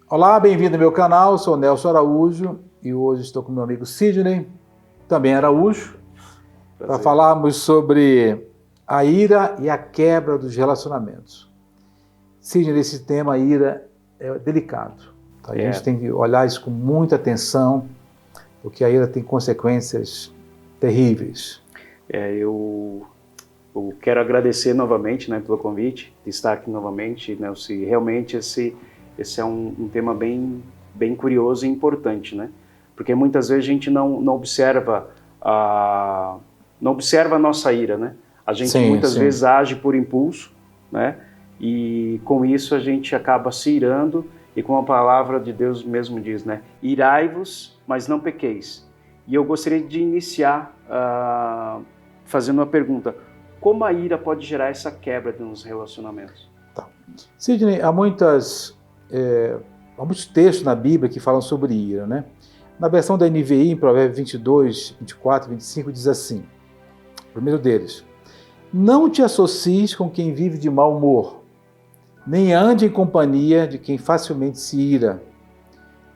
Olá, bem-vindo ao meu canal, sou Nelson Araújo e hoje estou com meu amigo Sidney, também Araújo, para falarmos sobre a ira e a quebra dos relacionamentos. Sidney, esse tema, a ira, é delicado. Tá? A gente tem que olhar isso com muita atenção, porque a ira tem consequências terríveis. Eu quero agradecer novamente, né, pelo convite, de estar aqui novamente, né, se realmente esse é um tema bem curioso e importante, né? Porque muitas vezes a gente não observa a nossa ira, né? A gente muitas vezes age por impulso, né? E com isso a gente acaba se irando, e como a palavra de Deus mesmo diz, né? Irai-vos, mas não pequeis. E eu gostaria de iniciar fazendo uma pergunta: como a ira pode gerar essa quebra nos relacionamentos? Tá. Sidney, há muitos textos na Bíblia que falam sobre ira, né? Na versão da NVI, em Provérbios 22, 24, 25, diz assim, o primeiro deles: não te associes com quem vive de mau humor, nem ande em companhia de quem facilmente se ira.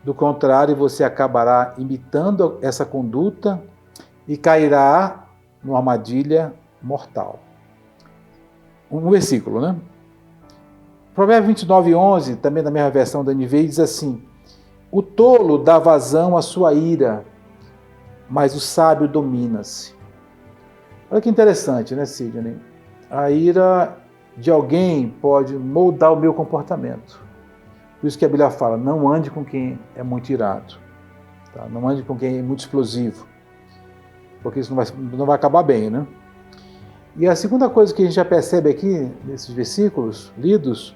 Do contrário, você acabará imitando essa conduta e cairá numa armadilha mortal. Um versículo, né? Provérbios 29, 11, também na mesma versão da NVI, diz assim: o tolo dá vazão à sua ira, mas o sábio domina-se. Olha que interessante, né, Sidney? A ira de alguém pode moldar o meu comportamento. Por isso que a Bíblia fala: não ande com quem é muito irado. Tá? Não ande com quem é muito explosivo. Porque isso não vai acabar bem, né? E a segunda coisa que a gente já percebe aqui, nesses versículos lidos,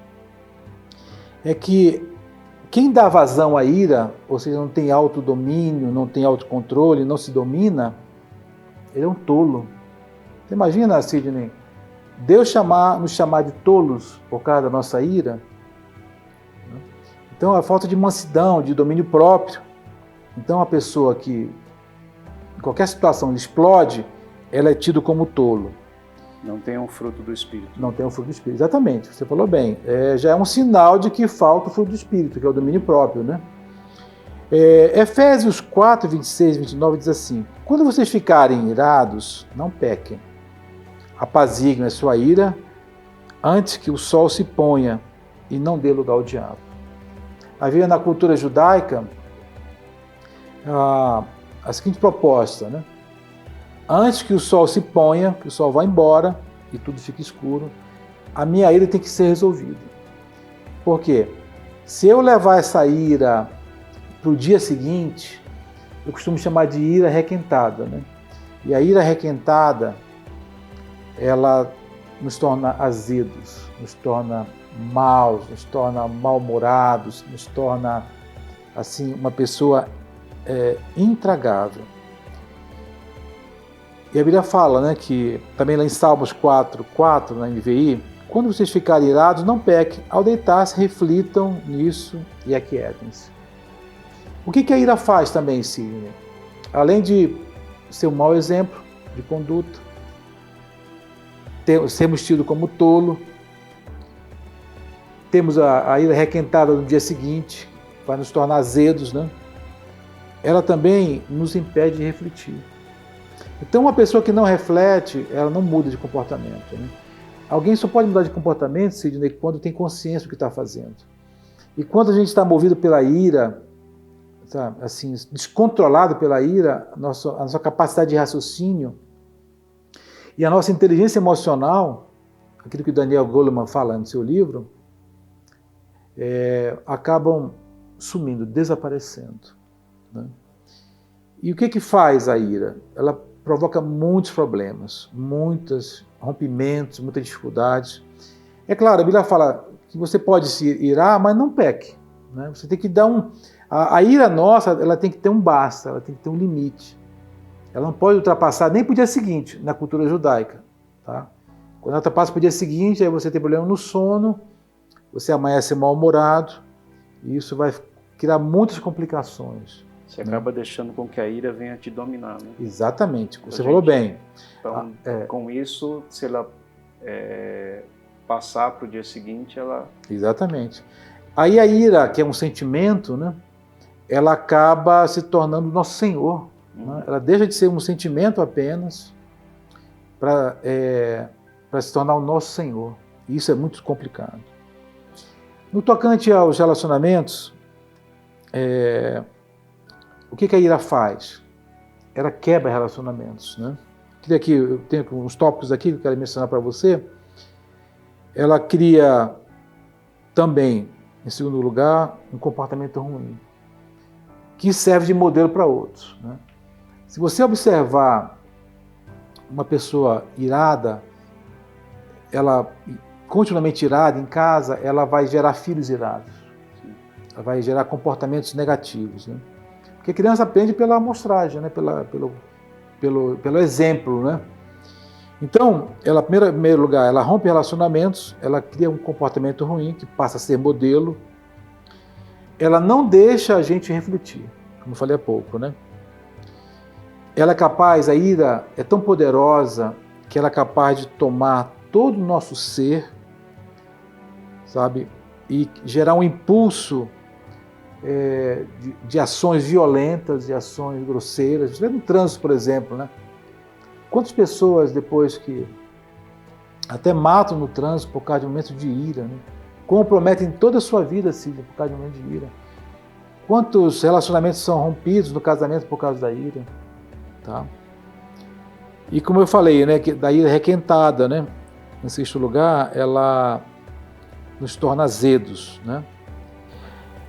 é que quem dá vazão à ira, ou seja, não tem autodomínio, não tem autocontrole, não se domina, ele é um tolo. Você imagina, Sidney, Deus nos chamar de tolos por causa da nossa ira? Então, a falta de mansidão, de domínio próprio. Então, a pessoa que, em qualquer situação, explode, ela é tida como tolo. Não tem um fruto do Espírito. Não tem um fruto do Espírito, exatamente, você falou bem. Já é um sinal de que falta o fruto do Espírito, que é o domínio próprio, né? Efésios 4, 26 e 29 diz assim: quando vocês ficarem irados, não pequem. Apaziguem a sua ira antes que o sol se ponha e não dê lugar ao diabo. Havia na cultura judaica a seguinte proposta, né? Antes que o sol se ponha, que o sol vá embora e tudo fique escuro, a minha ira tem que ser resolvida. Por quê? Se eu levar essa ira para o dia seguinte, eu costumo chamar de ira requentada, né? E a ira requentada, ela nos torna azedos, nos torna maus, nos torna mal-humorados, nos torna, assim, uma pessoa intragável. E a Bíblia fala, né, que também lá em Salmos 4, na NVI, quando vocês ficarem irados, não pequem. Ao deitar-se, reflitam nisso e aquietem-se. O que a ira faz também, Sidney? Além de ser um mau exemplo de conduta, sermos tidos como tolo, temos a ira requentada no dia seguinte, vai nos tornar azedos, né? Ela também nos impede de refletir. Então, uma pessoa que não reflete, ela não muda de comportamento, né? Alguém só pode mudar de comportamento, Sidney, quando tem consciência do que está fazendo. E quando a gente está movido pela ira, tá, assim, descontrolado pela ira, a nossa capacidade de raciocínio e a nossa inteligência emocional, aquilo que Daniel Goleman fala no seu livro, acabam sumindo, desaparecendo, né? E o que faz a ira? Ela provoca muitos problemas, muitos rompimentos, muitas dificuldades. É claro, a Bíblia fala que você pode se irar, mas não peque, né? Você tem que dar a ira nossa, ela tem que ter um basta, ela tem que ter um limite. Ela não pode ultrapassar nem para o dia seguinte, na cultura judaica, tá? Quando ela ultrapassa para o dia seguinte, aí você tem problema no sono, você amanhece mal-humorado, e isso vai criar muitas complicações. Você acaba deixando com que a ira venha te dominar, né? Exatamente, você falou bem. Então, com isso, se ela passar para o dia seguinte, ela... Exatamente. Aí a ira, que é um sentimento, né, ela acaba se tornando nosso Senhor. Né? Ela deixa de ser um sentimento apenas para se tornar o nosso Senhor. E isso é muito complicado. No tocante aos relacionamentos, o que a ira faz? Ela quebra relacionamentos. Né? Eu tenho uns tópicos aqui que eu quero mencionar para você. Ela cria também, em segundo lugar, um comportamento ruim, que serve de modelo para outros. Né? Se você observar uma pessoa irada, ela continuamente irada em casa, ela vai gerar filhos irados. Ela vai gerar comportamentos negativos. Né? Porque a criança aprende pela amostragem, né? pelo exemplo. Né? Então, ela, em primeiro lugar, ela rompe relacionamentos, ela cria um comportamento ruim, que passa a ser modelo. Ela não deixa a gente refletir, como eu falei há pouco, né? Ela é capaz, a ira é tão poderosa, que ela é capaz de tomar todo o nosso ser, sabe? E gerar um impulso de ações violentas, de ações grosseiras. Você vê no trânsito, por exemplo, né? Quantas pessoas, depois que até matam no trânsito por causa de um momento de ira, né? Comprometem toda a sua vida, Cid, por causa de um momento de ira. Quantos relacionamentos são rompidos no casamento por causa da ira? Tá? E como eu falei, né, que da ira requentada, né? Em sexto lugar, ela nos torna azedos, né?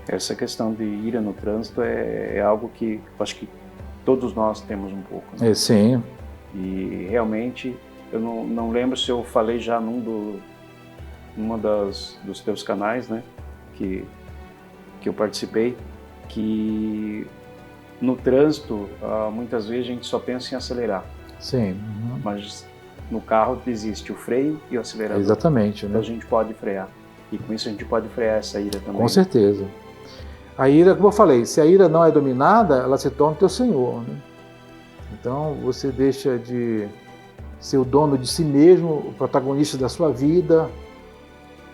Essa questão de ira no trânsito é algo que eu acho que todos nós temos um pouco. Né? Sim. E realmente, eu não lembro se eu falei já numa dos teus canais, né, que eu participei, que no trânsito, muitas vezes a gente só pensa em acelerar. Sim. Uhum. Mas no carro existe o freio e o acelerador. Exatamente. Então né? a gente pode frear. E com isso a gente pode frear essa ira também. Com certeza. A ira, como eu falei, se a ira não é dominada, ela se torna o teu senhor. Né? Então você deixa de ser o dono de si mesmo, o protagonista da sua vida,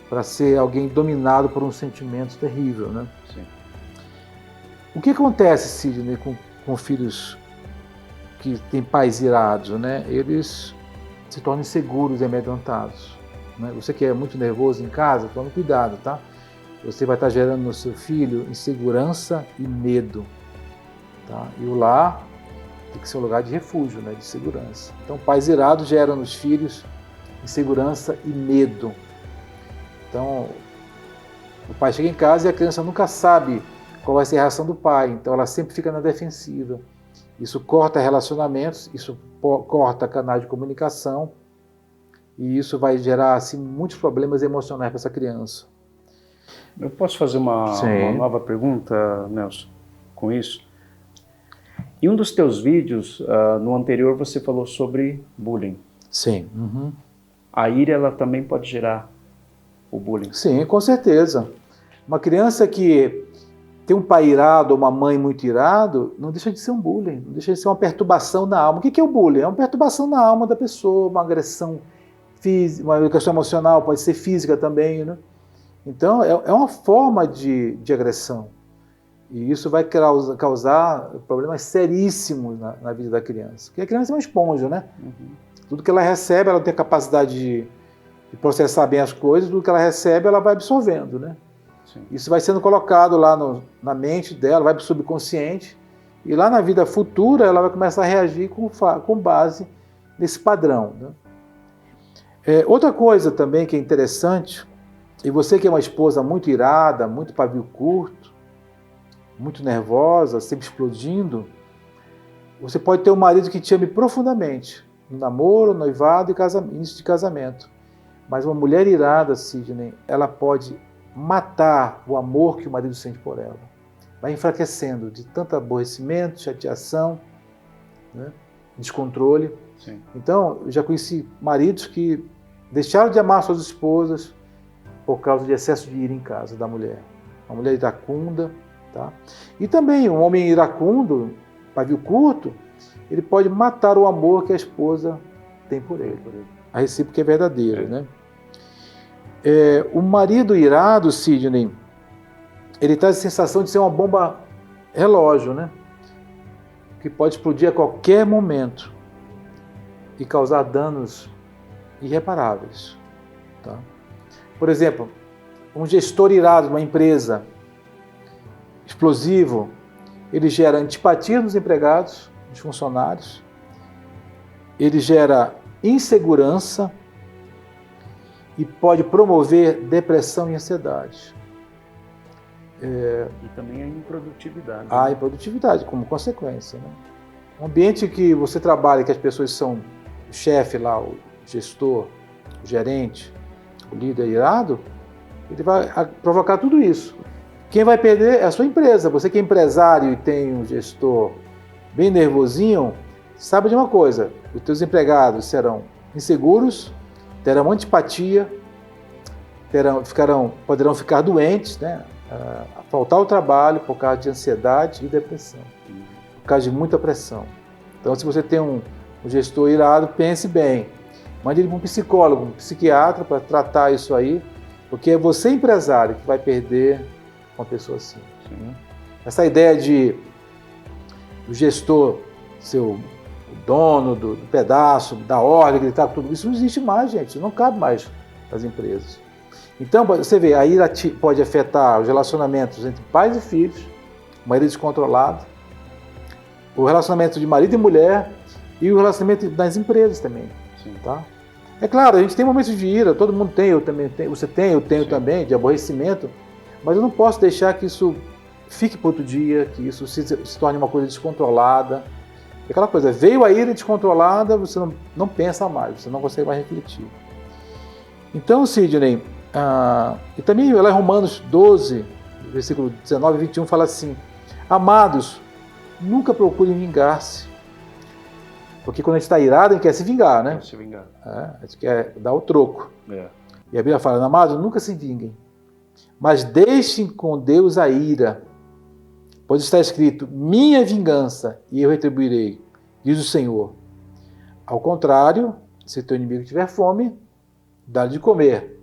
para ser alguém dominado por um sentimento terrível. Né? Sim. O que acontece, Sidney, com filhos que têm pais irados? Né? Eles se tornam inseguros e amedrontados. Né? Você que é muito nervoso em casa, tome cuidado, tá? Você vai estar gerando no seu filho insegurança e medo. Tá? E o lar tem que ser um lugar de refúgio, né? De segurança. Então, pais irados geram nos filhos insegurança e medo. Então, o pai chega em casa e a criança nunca sabe qual vai ser a reação do pai. Então, ela sempre fica na defensiva. Isso corta relacionamentos, isso corta canais de comunicação e isso vai gerar assim, muitos problemas emocionais para essa criança. Eu posso fazer uma nova pergunta, Nelson, com isso? Em um dos teus vídeos, no anterior, você falou sobre bullying. Sim. Uhum. A ira, ela também pode gerar o bullying? Sim, com certeza. Uma criança que tem um pai irado ou uma mãe muito irado, não deixa de ser um bullying, não deixa de ser uma perturbação na alma. O que é o bullying? É uma perturbação na alma da pessoa, uma agressão física, uma questão emocional, pode ser física também, né? Então, é uma forma de agressão. E isso vai causar problemas seríssimos na vida da criança. Porque a criança é uma esponja, né? Uhum. Tudo que ela recebe, ela tem a capacidade de processar bem as coisas, tudo que ela recebe, ela vai absorvendo, né? Sim. Isso vai sendo colocado lá na mente dela, vai para o subconsciente, e lá na vida futura ela vai começar a reagir com base nesse padrão. Né? Outra coisa também que é interessante, e você que é uma esposa muito irada, muito pavio curto, muito nervosa, sempre explodindo, você pode ter um marido que te ame profundamente, no namoro, noivado e início de casamento. Mas uma mulher irada, Sidney, ela pode matar o amor que o marido sente por ela. Vai enfraquecendo de tanto aborrecimento, chateação, né, descontrole. Sim. Então, eu já conheci maridos que deixaram de amar suas esposas por causa de excesso de ira em casa da mulher. Uma mulher iracunda. Tá? E também um homem iracundo, pavio curto, ele pode matar o amor que a esposa tem por ele. A recíproca é verdadeira. Né? O marido irado, Sidney, ele traz a sensação de ser uma bomba relógio, né? Que pode explodir a qualquer momento e causar danos irreparáveis. Tá? Por exemplo, um gestor irado de uma empresa, explosivo, ele gera antipatia nos empregados, nos funcionários, ele gera insegurança e pode promover depressão e ansiedade. E também a improdutividade. A improdutividade como consequência. Né? Um ambiente que você trabalha, que as pessoas são o chefe lá, o gestor, o gerente, o líder irado, ele vai provocar tudo isso. Quem vai perder é a sua empresa. Você que é empresário e tem um gestor bem nervosinho, sabe de uma coisa, os teus empregados serão inseguros, terão antipatia, poderão ficar doentes, né? Faltar o trabalho por causa de ansiedade e depressão, por causa de muita pressão. Então, se você tem um gestor irado, pense bem. Mande ele para um psicólogo, um psiquiatra para tratar isso aí, porque é você, empresário, que vai perder uma pessoa assim. Sim. Essa ideia de o gestor ser o dono do pedaço, da ordem, gritar tudo isso não existe mais, gente. Isso não cabe mais nas empresas. Então, você vê, a ira pode afetar os relacionamentos entre pais e filhos, marido descontrolado, o relacionamento de marido e mulher e o relacionamento das empresas também. Sim. Tá? É claro, a gente tem momentos de ira, todo mundo tem, eu também tenho, você tem, eu tenho. Sim. Também, de aborrecimento, mas eu não posso deixar que isso fique para outro dia, que isso se torne uma coisa descontrolada. Aquela coisa, veio a ira descontrolada, você não pensa mais, você não consegue mais refletir. Então, Sidney, e também lá em Romanos 12, versículo 19 e 21, fala assim: amados, nunca procurem vingar-se. Porque quando a gente está irado, a gente quer se vingar, né? Quer se vingar. A gente quer dar o troco. É. E a Bíblia fala: amados, nunca se vinguem, mas deixem com Deus a ira. Pois está escrito: minha vingança e eu retribuirei, diz o Senhor. Ao contrário, se teu inimigo tiver fome, dá-lhe de comer.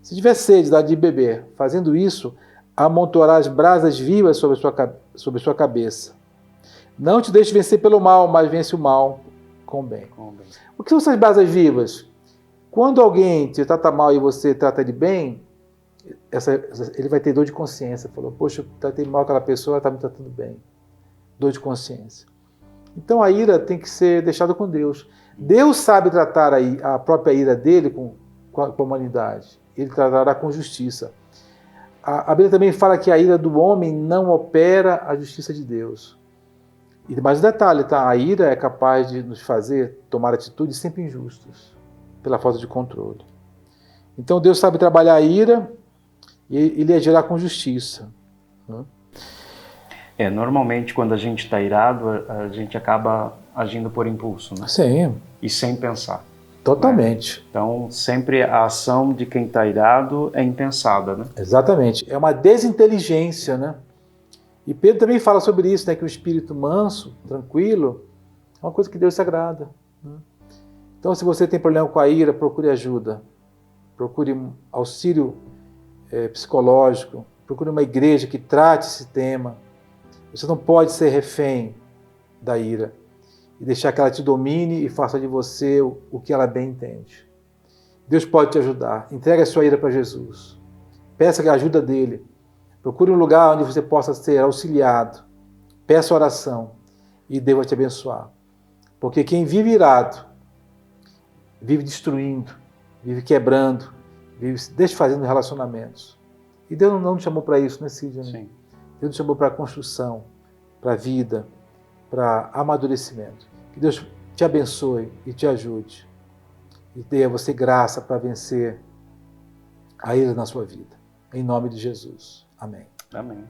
Se tiver sede, dá-lhe de beber. Fazendo isso, amontoarás brasas vivas sobre sua cabeça. Não te deixe vencer pelo mal, mas vence o mal com o bem. O que são essas brasas vivas? Quando alguém te trata mal e você trata ele bem, ele vai ter dor de consciência. Falou: poxa, eu tratei mal aquela pessoa, ela está me tratando bem. Dor de consciência. Então a ira tem que ser deixada com Deus. Deus sabe tratar a própria ira dele com a humanidade. Ele tratará com justiça. A Bíblia também fala que a ira do homem não opera a justiça de Deus. E mais um detalhe, tá? A ira é capaz de nos fazer tomar atitudes sempre injustas, pela falta de controle. Então Deus sabe trabalhar a ira e ele agirá com justiça. Normalmente quando a gente está irado, a gente acaba agindo por impulso, né? Sim. E sem pensar. Totalmente. Né? Então, sempre a ação de quem está irado é impensada, né? Exatamente. É uma desinteligência, né? E Pedro também fala sobre isso, né? Que o espírito manso, tranquilo, é uma coisa que Deus se agrada. Então, se você tem problema com a ira, procure ajuda. Procure auxílio psicológico. Procure uma igreja que trate esse tema. Você não pode ser refém da ira e deixar que ela te domine e faça de você o que ela bem entende. Deus pode te ajudar. Entregue a sua ira para Jesus. Peça a ajuda dele. Procure um lugar onde você possa ser auxiliado. Peça oração e Deus vai te abençoar. Porque quem vive irado, vive destruindo, vive quebrando, vive desfazendo relacionamentos. E Deus não nos chamou para isso, né, Sidney? Sim. Deus nos chamou para construção, para vida, para amadurecimento. Que Deus te abençoe e te ajude. E dê a você graça para vencer a ira na sua vida. Em nome de Jesus. Amém. Amém.